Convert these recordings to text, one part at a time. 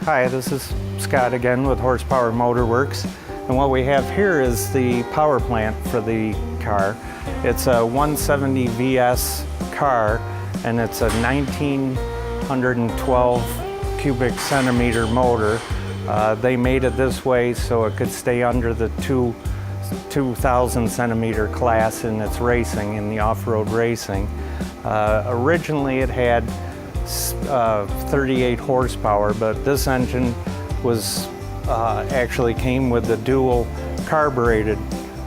Hi, this is Scott again with Horsepower Motorworks, and what we have here is the power plant for the car. It's a 170 VS car, and it's a 1912 cubic centimeter motor. They made it this way so it could stay under the 2,000 centimeter class in its racing, in the off-road racing. Originally it had 38 horsepower, but this engine was actually came with the dual carbureted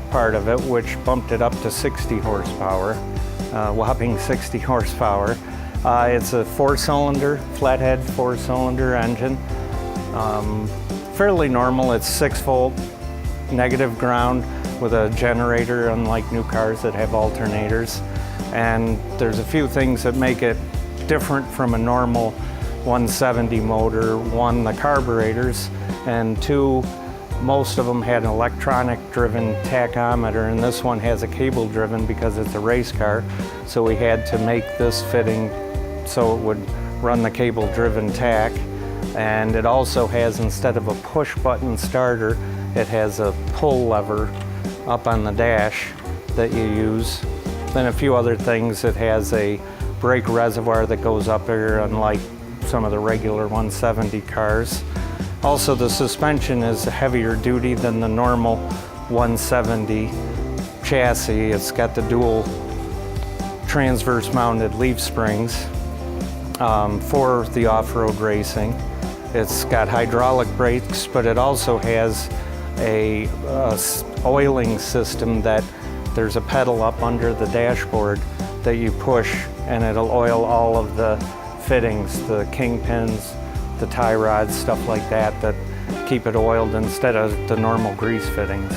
part of it, which bumped it up to 60 horsepower, whopping 60 horsepower. It's a four-cylinder, flathead four-cylinder engine. Fairly normal. It's 6-volt negative ground with a generator, unlike new cars that have alternators. And there's a few things that make it different from a normal 170 motor. One, the carburetors, and two, most of them had an electronic driven tachometer, and this one has a cable driven because it's a race car. So we had to make this fitting so it would run the cable driven tach. And it also has, instead of a push button starter, it has a pull lever up on the dash that you use. Then a few other things. It has a brake reservoir that goes up here, unlike some of the regular 170 cars. Also, the suspension is heavier duty than the normal 170 chassis. It's got the dual transverse mounted leaf springs for the off-road racing. It's got hydraulic brakes, but it also has a oiling system that there's a pedal up under the dashboard that you push, and it'll oil all of the fittings, the kingpins, the tie rods, stuff like that, that keep it oiled instead of the normal grease fittings.